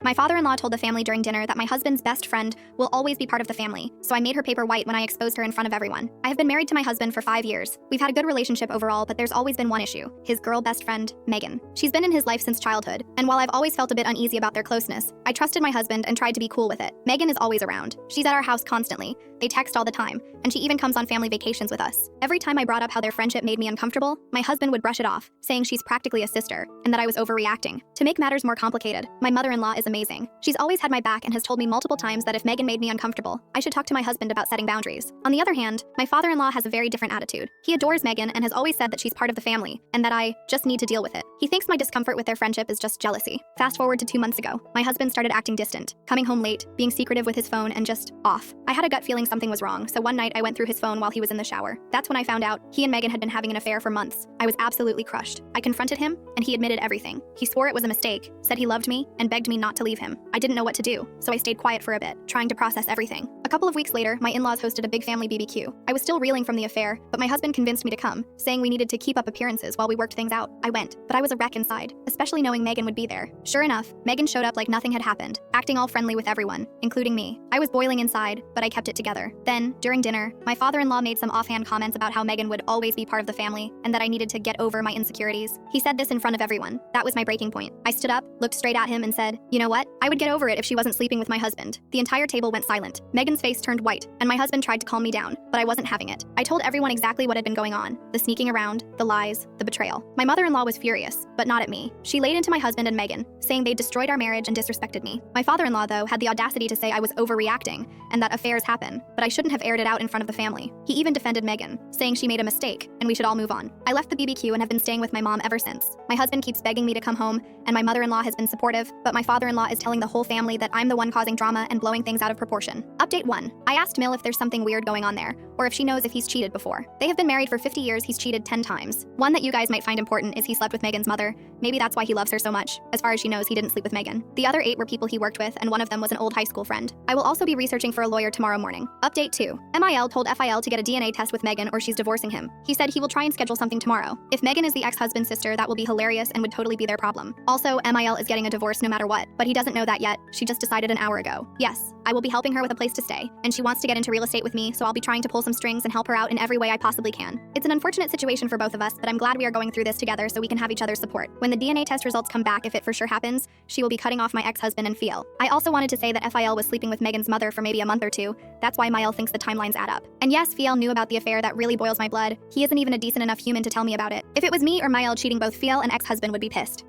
My father-in-law told the family during dinner that my husband's best friend will always be part of the family, so I made her paper white when I exposed her in front of everyone. I have been married to my husband for 5 years. We've had a good relationship overall, but there's always been one issue: his girl best friend, Megan. She's been in his life since childhood, and while I've always felt a bit uneasy about their closeness, I trusted my husband and tried to be cool with it. Megan is always around. She's at our house constantly. They text all the time, and she even comes on family vacations with us. Every time I brought up how their friendship made me uncomfortable, my husband would brush it off, saying she's practically a sister, and that I was overreacting. To make matters more complicated, my mother-in-law is amazing. She's always had my back and has told me multiple times that if Megan made me uncomfortable, I should talk to my husband about setting boundaries. On the other hand, my father-in-law has a very different attitude. He adores Megan and has always said that she's part of the family, and that I just need to deal with it. He thinks my discomfort with their friendship is just jealousy. Fast forward to 2 months ago, my husband started acting distant, coming home late, being secretive with his phone, and just off. I had a gut feeling something was wrong, so one night I went through his phone while he was in the shower. That's when I found out he and Megan had been having an affair for months. I was absolutely crushed. I confronted him, and he admitted everything. He swore it was a mistake, said he loved me, and begged me not to leave him. I didn't know what to do, so I stayed quiet for a bit, trying to process everything. A couple of weeks later, my in-laws hosted a big family BBQ. I was still reeling from the affair, but my husband convinced me to come, saying we needed to keep up appearances while we worked things out. I went, but I was a wreck inside, especially knowing Megan would be there. Sure enough, Megan showed up like nothing had happened, acting all friendly with everyone, including me. I was boiling inside, but I kept it together. Then, during dinner, my father-in-law made some offhand comments about how Megan would always be part of the family, and that I needed to get over my insecurities. He said this in front of everyone. That was my breaking point. I stood up, looked straight at him, and said, "You know what? I would get over it if she wasn't sleeping with my husband." The entire table went silent. Megan's face turned white, and my husband tried to calm me down, but I wasn't having it. I told everyone exactly what had been going on: the sneaking around, the lies, the betrayal. My mother-in-law was furious, but not at me. She laid into my husband and Megan, saying they destroyed our marriage and disrespected me. My father-in-law, though, had the audacity to say I was overreacting and that affairs happen, but I shouldn't have aired it out in front of the family. He even defended Megan, saying she made a mistake and we should all move on. I left the BBQ and have been staying with my mom ever since. My husband keeps begging me to come home, and my mother-in-law has been supportive, but my father-in-law is telling the whole family that I'm the one causing drama and blowing things out of proportion. Update 1. I asked Mill if there's something weird going on there, or if she knows if he's cheated before. They have been married for 50 years, he's cheated 10 times. One that you guys might find important is he slept with Megan's mother. Maybe that's why he loves her so much. As far as she knows, he didn't sleep with Megan. The other 8 were people he worked with, and one of them was an old high school friend. I will also be researching for a lawyer tomorrow morning. Update 2. MIL told FIL to get a DNA test with Megan or she's divorcing him. He said he will try and schedule something tomorrow. If Megan is the ex-husband's sister, that will be hilarious and would totally be their problem. Also, MIL is getting a divorce no matter what, but he doesn't know that yet. She just decided an hour ago. Yes, I will be helping her with a place to stay, and she wants to get into real estate with me, so I'll be trying to pull some strings and help her out in every way I possibly can. It's an unfortunate situation for both of us, but I'm glad we are going through this together so we can have each other's support. When the DNA test results come back, if it for sure happens, she will be cutting off my ex-husband and Fiel. I also wanted to say that FIL was sleeping with Megan's mother for maybe a month or 2. That's why Miel thinks the timelines add up. And yes, Fiel knew about the affair. That really boils my blood. He isn't even a decent enough human to tell me about it. If it was me or Miel cheating, both Fiel and ex-husband would be pissed.